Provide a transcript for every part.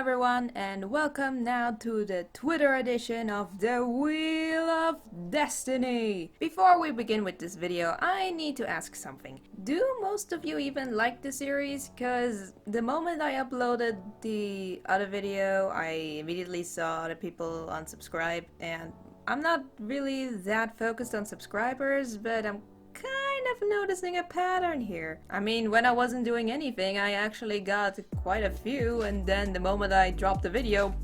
everyone, and welcome now to the Twitter edition of the Wheel of Destiny. Before we begin with this video, I need to ask something. Do most of you even like the series? Cause the moment I uploaded the other video, I immediately saw other people unsubscribe, and I'm not really that focused on subscribers, but I'm kind of noticing a pattern here. I mean, when I wasn't doing anything, I actually got quite a few, and then the moment I dropped the video,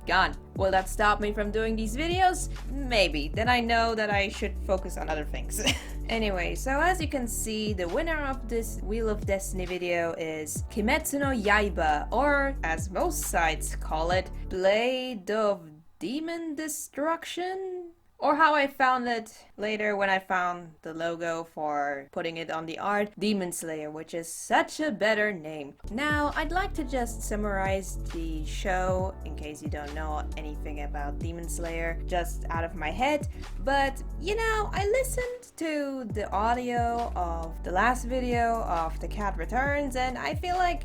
gone. Will that stop me from doing these videos? Maybe. Then I know that I should focus on other things. Anyway, so as you can see, the winner of this Wheel of Destiny video is Kimetsu no Yaiba, or as most sites call it, Blade of Demon Destruction? Or how I found it later when I found the logo for putting it on the art, Demon Slayer, which is such a better name. Now, I'd like to just summarize the show in case you don't know anything about Demon Slayer, just out of my head. But, you know, I listened to the audio of the last video of The Cat Returns, and I feel like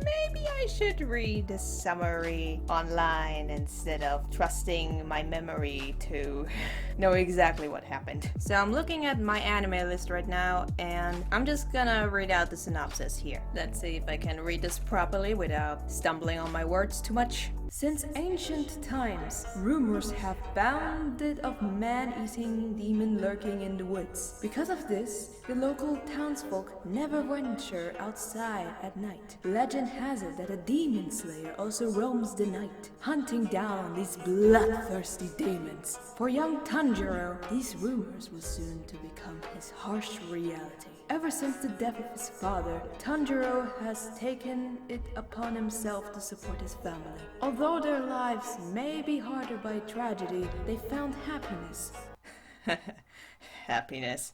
maybe I should read the summary online instead of trusting my memory to know exactly what happened. So I'm looking at my anime list right now, and I'm just gonna read out the synopsis here. Let's see if I can read this properly without stumbling on my words too much. Since ancient times, rumors have bounded of man-eating demon lurking in the woods. Because of this, the local townsfolk never venture outside at night. Legend has it that a demon slayer also roams the night, hunting down these bloodthirsty demons. For young Tanjiro, these rumors were soon to become his harsh reality. Ever since the death of his father, Tanjiro has taken it upon himself to support his family. Although their lives may be hardened by tragedy, they found happiness. Happiness.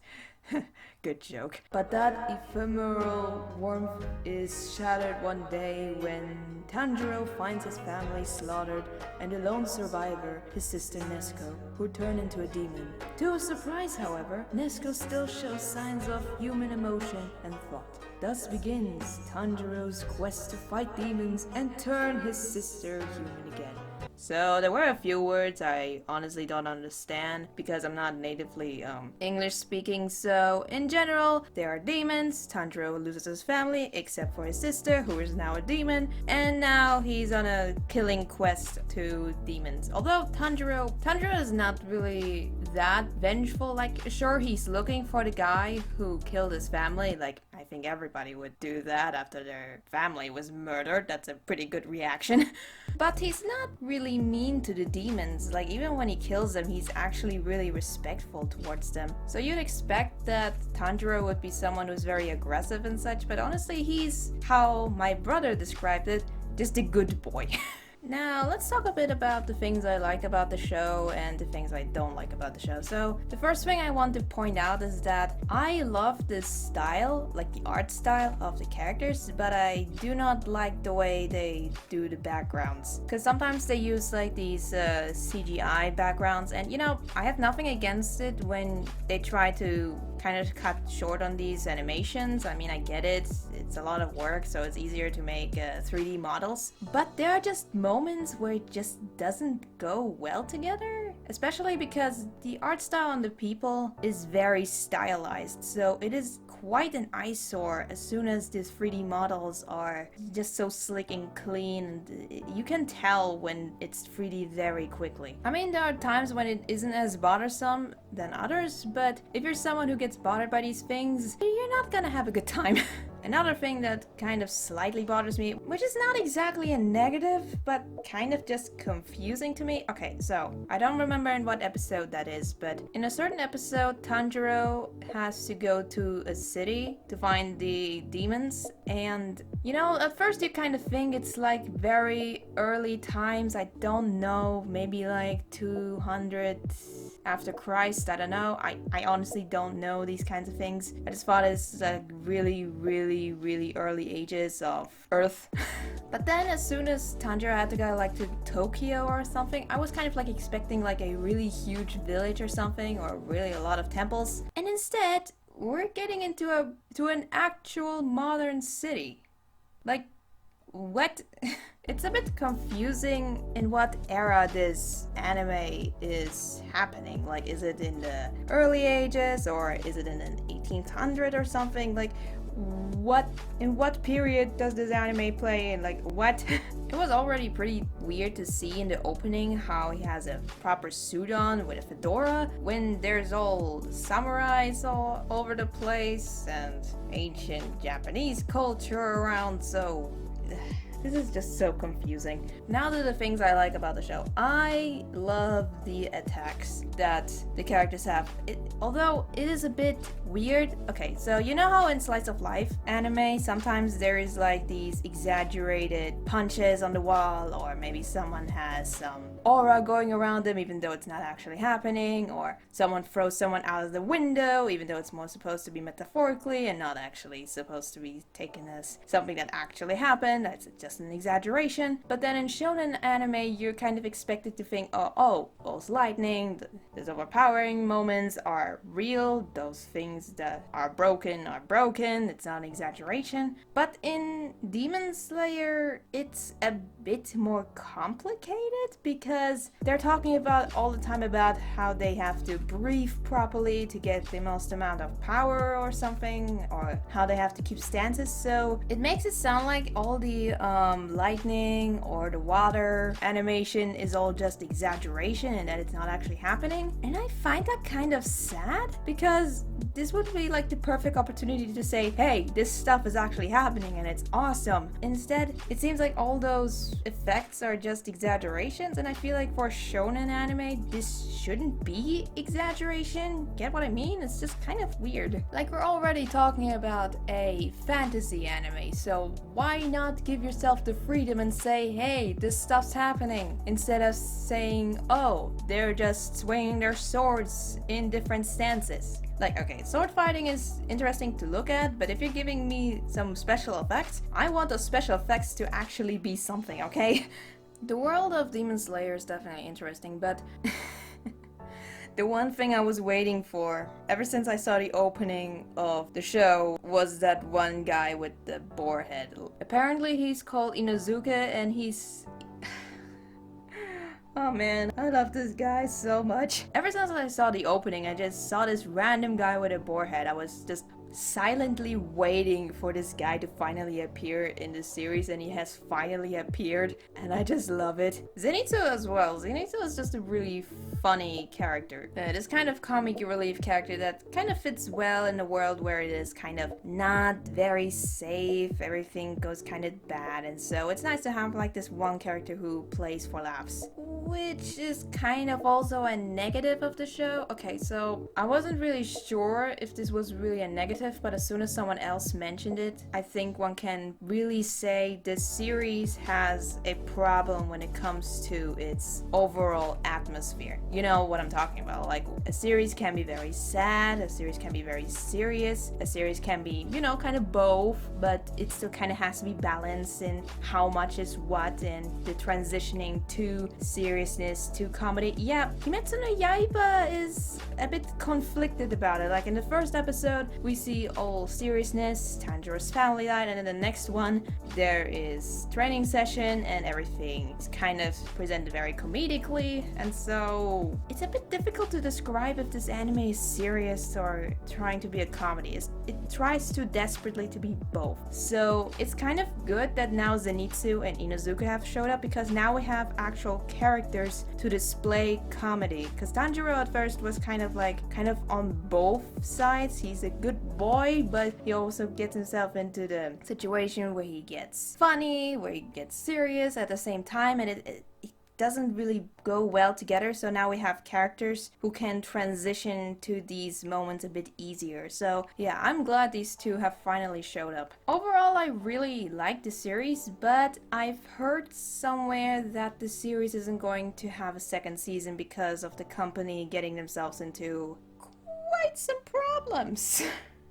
Good joke. But that ephemeral warmth is shattered one day when Tanjiro finds his family slaughtered and the lone survivor, his sister Nezuko, who turned into a demon. To his surprise, however, Nezuko still shows signs of human emotion and thought. Thus begins Tanjiro's quest to fight demons and turn his sister human again. So there were a few words I honestly don't understand because I'm not natively English speaking, so in general there are demons. Tanjiro loses his family except for his sister, who is now a demon, and now he's on a killing quest to demons. Although Tanjiro is not really that vengeful. Like, sure, he's looking for the guy who killed his family. Like, I think everybody would do that after their family was murdered. That's a pretty good reaction. But he's not really mean to the demons. Like, even when he kills them, he's actually really respectful towards them. So you'd expect that Tanjiro would be someone who's very aggressive and such, but honestly, he's, how my brother described it, just a good boy. Now, let's talk a bit about the things I like about the show and the things I don't like about the show. So, the first thing I want to point out is that I love this style, like the art style of the characters, but I do not like the way they do the backgrounds. Because sometimes they use like these CGI backgrounds, and you know, I have nothing against it when they try to kind of cut short on these animations. I mean, I get it, it's a lot of work, so it's easier to make 3D models. But there are just moments where it just doesn't go well together. Especially because the art style on the people is very stylized, so it is quite an eyesore as soon as these 3D models are just so slick and clean, and you can tell when it's 3D very quickly. I mean, there are times when it isn't as bothersome than others, but if you're someone who gets bothered by these things, you're not gonna have a good time. Another thing that kind of slightly bothers me, which is not exactly a negative, but kind of just confusing to me. Okay, so I don't remember in what episode that is, but in a certain episode, Tanjiro has to go to a city to find the demons, and you know, at first you kind of think it's like very early times. I don't know, maybe like 200 after Christ, I don't know. I honestly don't know these kinds of things. I just thought it's like really early ages of Earth. But then as soon as Tanjiro had to go like to Tokyo or something, I was kind of like expecting like a really huge village or something, or really a lot of temples. And instead, we're getting into an actual modern city. Like, what? It's a bit confusing in what era this anime is happening. Like, is it in the early ages or is it in an 1800 or something? Like, in what period does this anime play in? Like, what? It was already pretty weird to see in the opening how he has a proper suit on with a fedora when there's all samurais all over the place and ancient Japanese culture around, so this is just so confusing. Now to the things I like about the show. I love the attacks that the characters have. Although it is a bit weird. Okay, so you know how in slice of life anime sometimes there is like these exaggerated punches on the wall, or maybe someone has some aura going around them even though it's not actually happening, or someone throws someone out of the window even though it's more supposed to be metaphorically and not actually supposed to be taken as something that actually happened. That's just an exaggeration. But then in shonen anime you're kind of expected to think, oh, those lightning, those overpowering moments are real, those things that are broken, it's not an exaggeration. But in Demon Slayer it's a bit more complicated because they're talking about all the time about how they have to breathe properly to get the most amount of power or something, or how they have to keep stances, so it makes it sound like all the lightning or the water animation is all just exaggeration and that it's not actually happening. And I find that kind of sad because this would be like the perfect opportunity to say, hey, this stuff is actually happening and it's awesome. Instead, it seems like all those effects are just exaggerations, and I feel like for shonen anime this shouldn't be exaggeration. Get what I mean? It's just kind of weird. Like, we're already talking about a fantasy anime, so why not give yourself the freedom and say, hey, this stuff's happening, instead of saying, oh, they're just swinging their swords in different stances. Like, okay, sword fighting is interesting to look at, but if you're giving me some special effects, I want those special effects to actually be something, okay? The world of Demon Slayer is definitely interesting, but the one thing I was waiting for ever since I saw the opening of the show was that one guy with the boar head. Apparently he's called Inozuka and he's... Oh man, I love this guy so much. Ever since I saw the opening, I just saw this random guy with a boar head. I was just silently waiting for this guy to finally appear in the series, and he has finally appeared, and I just love it. Zenitsu as well. Zenitsu is just a really funny character. This kind of comic relief character that kind of fits well in a world where it is kind of not very safe, everything goes kind of bad, and so it's nice to have like this one character who plays for laughs, which is kind of also a negative of the show. Okay, so I wasn't really sure if this was really a negative, but as soon as someone else mentioned it, I think one can really say this series has a problem when it comes to its overall atmosphere. You know what I'm talking about. Like, a series can be very sad, a series can be very serious, a series can be, you know, kind of both, but it still kind of has to be balanced in how much is what, and the transitioning to seriousness to comedy. Yeah, Kimetsu no Yaiba is a bit conflicted about it. Like, in the first episode, we see all seriousness, Tanjiro's family died, and in the next one, there is training session and everything is kind of presented very comedically, and so it's a bit difficult to describe if this anime is serious or trying to be a comedy. It tries too desperately to be both. So it's kind of good that now Zenitsu and Inozuka have showed up, because now we have actual characters to display comedy. Because Tanjiro at first was kind of on both sides. He's a good boy, but he also gets himself into the situation where he gets funny, where he gets serious at the same time, and it doesn't really go well together. So now we have characters who can transition to these moments a bit easier. So yeah, I'm glad these two have finally showed up. Overall, I really like the series, but I've heard somewhere that the series isn't going to have a second season because of the company getting themselves into quite some problems.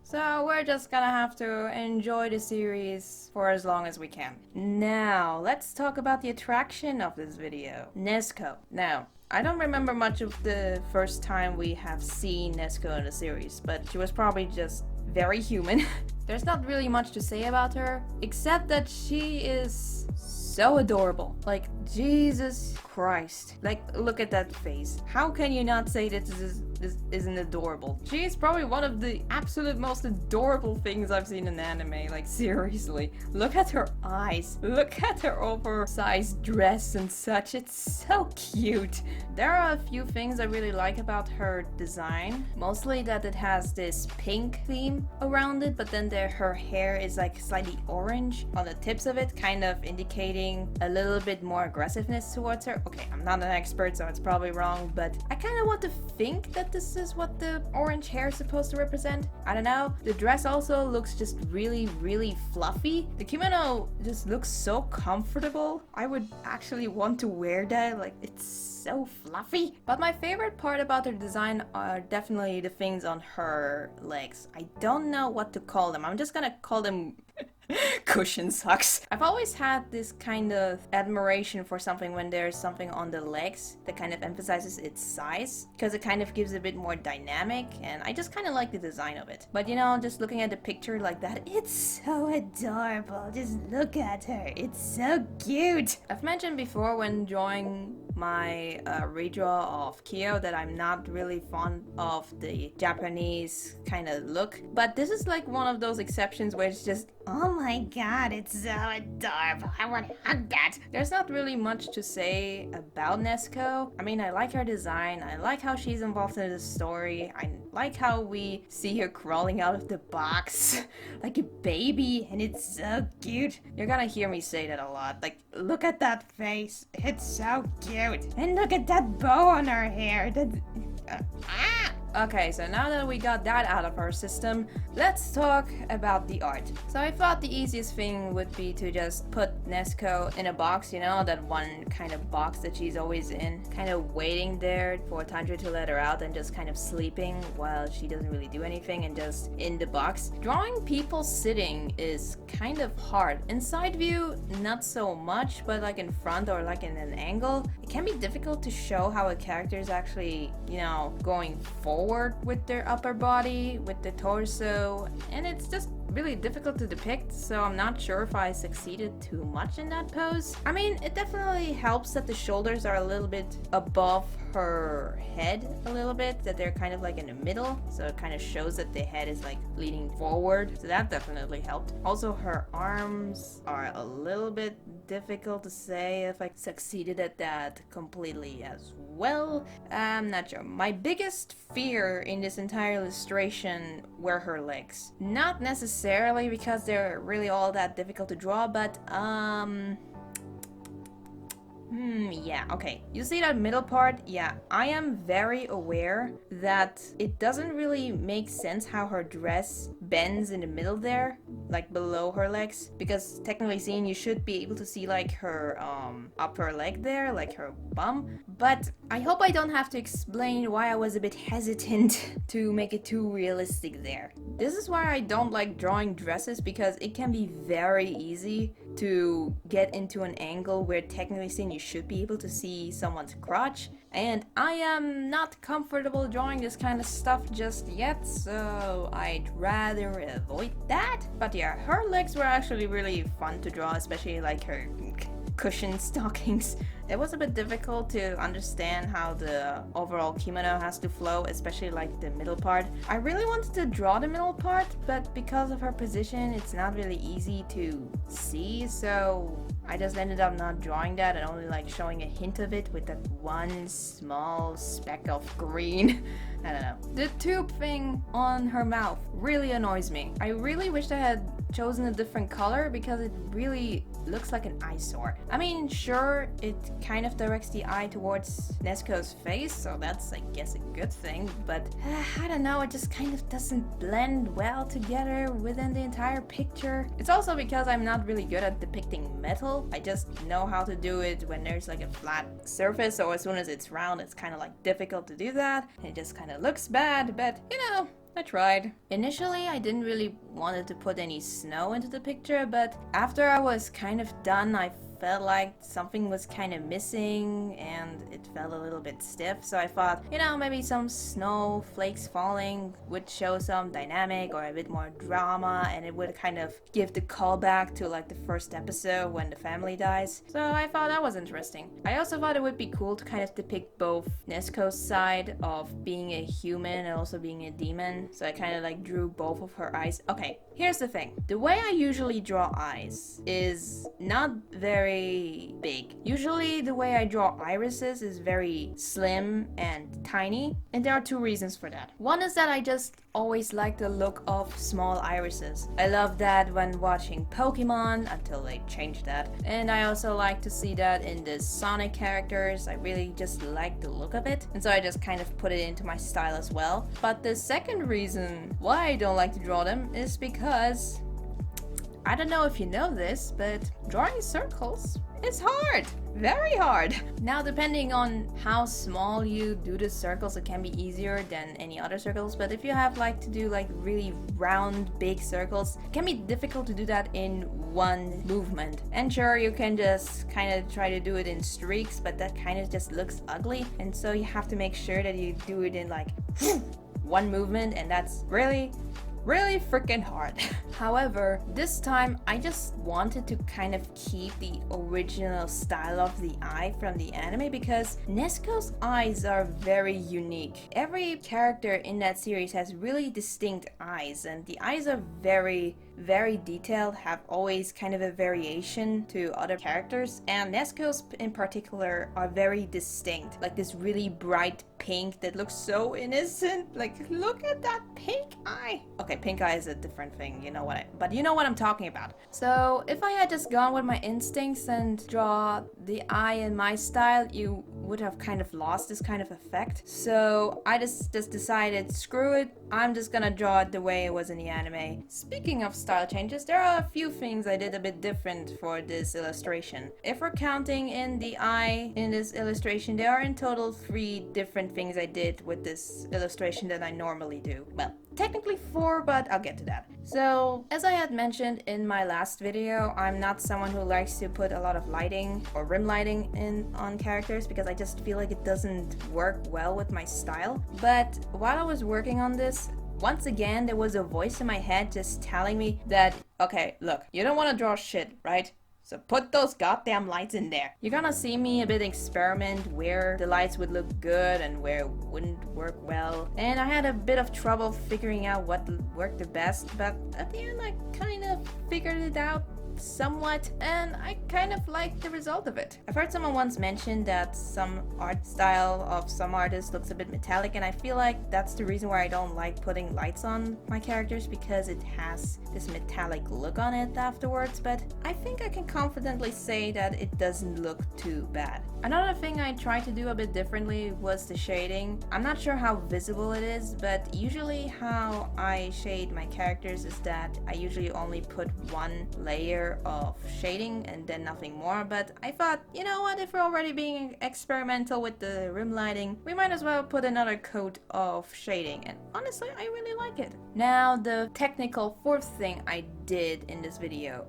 So we're just gonna have to enjoy the series for as long as we can. Now, let's talk about the attraction of this video, Nezuko. Now, I don't remember much of the first time we have seen Nezuko in the series, but she was probably just very human. There's not really much to say about her, except that she is so adorable. Like, Jesus Christ. Like, look at that face. How can you not say that this isn't adorable? She is probably one of the absolute most adorable things I've seen in anime. Like, seriously. Look at her eyes. Look at her oversized dress and such. It's so cute. There are a few things I really like about her design. Mostly that it has this pink theme around it, but then her hair is like slightly orange on the tips of it, kind of indicating a little bit more aggressiveness towards her. Okay, I'm not an expert, so it's probably wrong, but I kind of want to think that this is what the orange hair is supposed to represent. I don't know. The dress also looks just really, really fluffy. The kimono just looks so comfortable. I would actually want to wear that. Like, it's so fluffy. But my favorite part about her design are definitely the things on her legs. I don't know what to call them. I'm just gonna call them cushion socks. I've always had this kind of admiration for something when there's something on the legs that kind of emphasizes its size, because it kind of gives a bit more dynamic, and I just kind of like the design of it. But you know, just looking at the picture like that, it's so adorable. Just look at her. It's so cute. I've mentioned before when drawing my redraw of Kyo that I'm not really fond of the Japanese kind of look, but this is like one of those exceptions where it's just, oh my god, it's so adorable. I want to hug that. There's not really much to say about Nezuko. I mean, I like her design. I like how she's involved in the story. I like how we see her crawling out of the box like a baby, and it's so cute. You're gonna hear me say that a lot. Like, look at that face. It's so cute. And look at that bow on her hair. Okay, so now that we got that out of our system, let's talk about the art. So I thought the easiest thing would be to just put Nezuko in a box, you know, that one kind of box that she's always in, kind of waiting there for Tanjiro to let her out and just kind of sleeping while she doesn't really do anything and just in the box. Drawing people sitting is kind of hard. In side view, not so much, but like in front or like in an angle, it can be difficult to show how a character is actually, you know, going forward with their upper body, with the torso, and it's just really difficult to depict, so I'm not sure if I succeeded too much in that pose. I mean, it definitely helps that the shoulders are a little bit above her head a little bit, that they're kind of like in the middle, so it kind of shows that the head is like leaning forward, so that definitely helped. Also, her arms are a little bit difficult to say if I succeeded at that completely as well. I'm not sure. My biggest fear in this entire illustration were her legs. Not necessarily because they're really all that difficult to draw, but yeah, okay. You see that middle part? Yeah, I am very aware that it doesn't really make sense how her dress bends in the middle there, like below her legs, because technically seen, you should be able to see like her upper leg there, like her bum. But I hope I don't have to explain why I was a bit hesitant to make it too realistic there. This is why I don't like drawing dresses, because it can be very easy to get into an angle where technically seen you should be able to see someone's crotch, and I am not comfortable drawing this kind of stuff just yet, so I'd rather avoid that. But yeah, her legs were actually really fun to draw, especially like her cushion stockings. It was a bit difficult to understand how the overall kimono has to flow, especially like the middle part. I really wanted to draw the middle part, but because of her position, it's not really easy to see, so I just ended up not drawing that and only like showing a hint of it with that one small speck of green. I don't know. The tube thing on her mouth really annoys me. I really wish I had chosen a different color, because it really looks like an eyesore. I mean, sure, it kind of directs the eye towards Nezuko's face, so that's, I guess, a good thing, but I don't know, it just kind of doesn't blend well together within the entire picture. It's also because I'm not really good at depicting metal. I just know how to do it when there's like a flat surface, so as soon as it's round, it's kind of like difficult to do that. It just kind of looks bad, but you know, I tried. Initially, I didn't really wanted to put any snow into the picture, but after I was kind of done, I felt like something was kind of missing and it felt a little bit stiff. So I thought, you know, maybe some snowflakes falling would show some dynamic or a bit more drama, and it would kind of give the callback to like the first episode when the family dies. So I thought that was interesting. I also thought it would be cool to kind of depict both Nezuko's side of being a human and also being a demon. So I kind of like drew both of her eyes. Okay, here's the thing. The way I usually draw eyes is not very big. Usually the way I draw irises is very slim and tiny, and there are two reasons for that. One is that I just always like the look of small irises. I love that when watching Pokemon until they changed that, and I also like to see that in the Sonic characters. I really just like the look of it, and so I just kind of put it into my style as well. But the second reason why I don't like to draw them is because I don't know if you know this, but drawing circles is hard. Very hard. Now, depending on how small you do the circles, it can be easier than any other circles. But if you have like to do like really round, big circles, it can be difficult to do that in one movement. And sure, you can just kind of try to do it in streaks, but that kind of just looks ugly. And so you have to make sure that you do it in like one movement, and that's really freaking hard. However, this time I just wanted to kind of keep the original style of the eye from the anime because Nezuko's eyes are very unique. Every character in that series has really distinct eyes, and the eyes are very detailed, have always kind of a variation to other characters, and Nezuko's in particular are very distinct. Like this really bright pink that looks so innocent. Like, look at that pink eye. Okay, pink eye is a different thing, you know what I'm talking about. So if I had just gone with my instincts and draw the eye in my style, you would have kind of lost this kind of effect. So I just decided, screw it, I'm just gonna draw it the way it was in the anime. Speaking of style changes, there are a few things I did a bit different for this illustration. If we're counting in the eye in this illustration, there are in total 3 different things I did with this illustration that I normally do. Well, technically 4, but I'll get to that. So, as I had mentioned in my last video, I'm not someone who likes to put a lot of lighting or rim lighting on characters because I just feel like it doesn't work well with my style. But while I was working on this, once again there was a voice in my head just telling me that, okay, look, you don't want to draw shit, right? So put those goddamn lights in there. You're gonna see me a bit experiment where the lights would look good and where it wouldn't work well. And I had a bit of trouble figuring out what worked the best, but at the end I kind of figured it out somewhat, and I kind of like the result of it. I've heard someone once mention that some art style of some artists looks a bit metallic, and I feel like that's the reason why I don't like putting lights on my characters, because it has this metallic look on it afterwards, but I think I can confidently say that it doesn't look too bad. Another thing I tried to do a bit differently was the shading. I'm not sure how visible it is, but usually how I shade my characters is that I usually only put one layer of shading and then nothing more, but I thought, you know what, if we're already being experimental with the rim lighting, we might as well put another coat of shading, and honestly I really like it. Now the technical fourth thing I did in this video,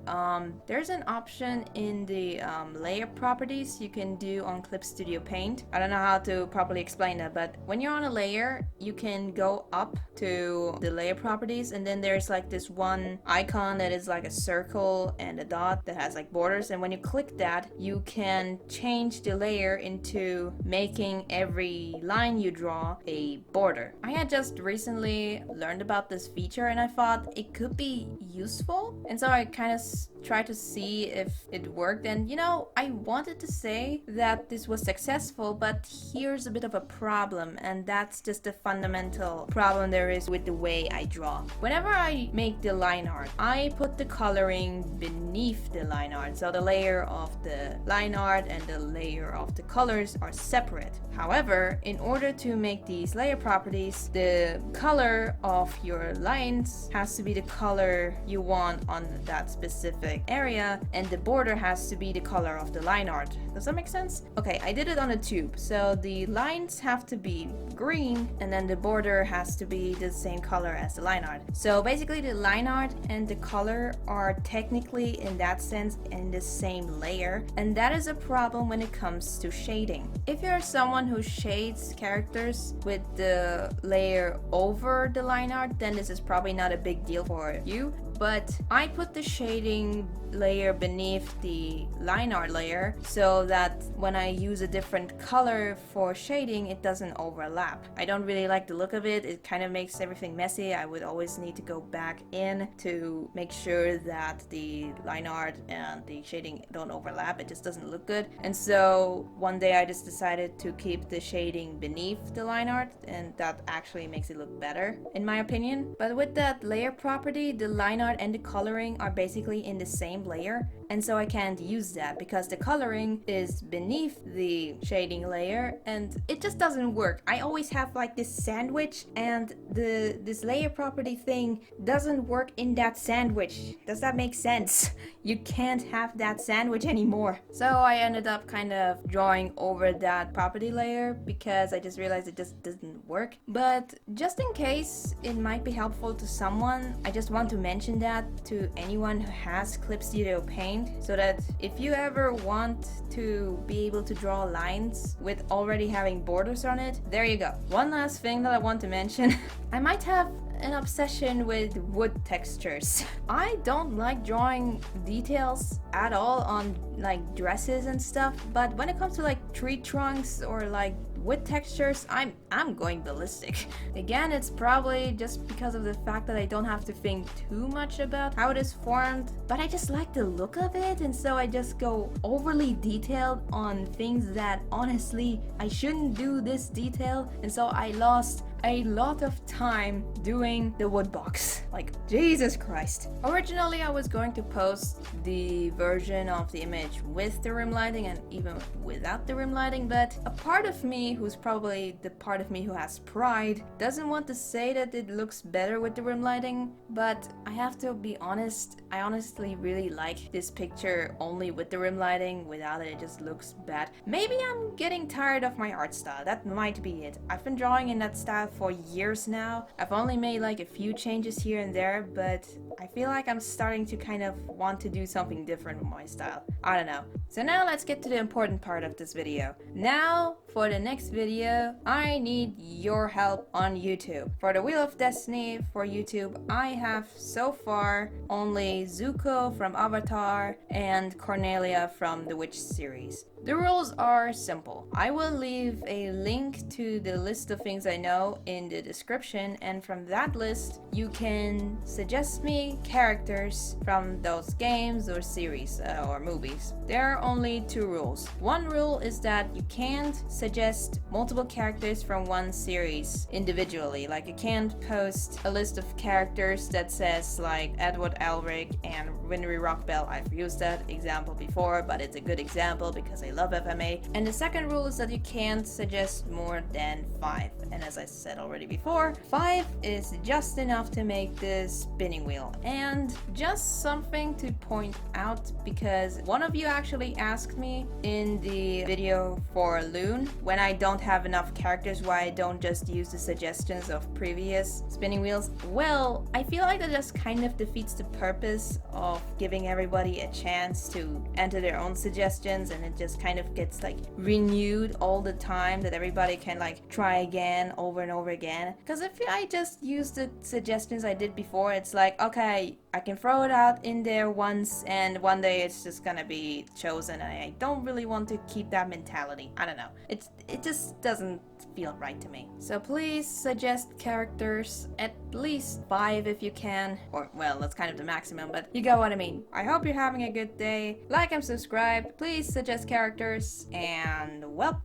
there's an option in the layer properties you can do on Clip Studio Paint. I don't know how to properly explain that, but when you're on a layer you can go up to the layer properties, and then there's like this one icon that is like a circle and a dot that has like borders, and when you click that you can change the layer into making every line you draw a border. I had just recently learned about this feature and I thought it could be useful, and so I kind of tried to see if it worked, and you know, I wanted to say that this was successful, but here's a bit of a problem, and that's just the fundamental problem there is with the way I draw. Whenever I make the line art, I put the coloring beneath the line art, so the layer of the line art and the layer of the colors are separate. However, in order to make these layer properties, the color of your lines has to be the color you want on that specific specific area, and the border has to be the color of the line art. Does that make sense? Okay, I did it on a tube, so the lines have to be green, and then the border has to be the same color as the line art. So basically the line art and the color are technically in that sense in the same layer, and that is a problem when it comes to shading. If you're someone who shades characters with the layer over the line art, then this is probably not a big deal for you. But I put the shading layer beneath the line art layer so that when I use a different color for shading, it doesn't overlap. I don't really like the look of it. It kind of makes everything messy. I would always need to go back in to make sure that the line art and the shading don't overlap. It just doesn't look good. And so one day I just decided to keep the shading beneath the line art, and that actually makes it look better in my opinion. But with that layer property, the line art and the coloring are basically in the same layer, and so I can't use that because the coloring is beneath the shading layer and it just doesn't work. I always have like this sandwich, and this layer property thing doesn't work in that sandwich. Does that make sense? You can't have that sandwich anymore. So I ended up kind of drawing over that property layer because I just realized it just doesn't work. But just in case it might be helpful to someone, I just want to mention that to anyone who has Clip Studio Paint, so that if you ever want to be able to draw lines with already having borders on it, there you go. One last thing that I want to mention. I might have an obsession with wood textures. I don't like drawing details at all on like dresses and stuff, but when it comes to like tree trunks or like wood textures, I'm going ballistic. Again, it's probably just because of the fact that I don't have to think too much about how it is formed, but I just like the look of it, and so I just go overly detailed on things that honestly I shouldn't do this detail, and so I lost a lot of time doing the wood box. Like, Jesus Christ. Originally I was going to post the version of the image with the rim lighting and even without the rim lighting, but a part of me, who's probably the part of me who has pride, doesn't want to say that it looks better with the rim lighting, but I have to be honest, I honestly really like this picture only with the rim lighting. Without it, it just looks bad. Maybe I'm getting tired of my art style, that might be it. I've been drawing in that style for years now. I've only made like a few changes here and there, but I feel like I'm starting to kind of want to do something different with my style. I don't know. So now let's get to the important part of this video. Now, for the next video, I need your help on YouTube. For the Wheel of Destiny for YouTube, I have so far only Zuko from Avatar and Cornelia from the Witch series. The rules are simple. I will leave a link to the list of things I know in the description, and from that list you can suggest me characters from those games or series or movies. There are only two rules. One rule is that you can't suggest multiple characters from one series individually. Like, you can't post a list of characters that says like Edward Elric and Winry Rockbell. I've used that example before, but it's a good example because I love FMA. And the second rule is that you can't suggest more than 5. And as I said already before, 5 is just enough to make this spinning wheel. And just something to point out, because one of you actually asked me in the video for Loon when I don't have enough characters why I don't just use the suggestions of previous spinning wheels. Well, I feel like that just kind of defeats the purpose of giving everybody a chance to enter their own suggestions, and it just kind of gets like renewed all the time, that everybody can like try again over and over again. Because if I just use the suggestions I did before, it's like, okay, I can throw it out in there once and one day it's just gonna be chosen, and I don't really want to keep that mentality. I don't know. It just doesn't feel right to me. So please suggest characters, at least 5 if you can. Or, well, that's kind of the maximum, but you get what I mean. I hope you're having a good day. Like and subscribe. Please suggest characters, and well,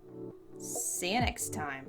see you next time.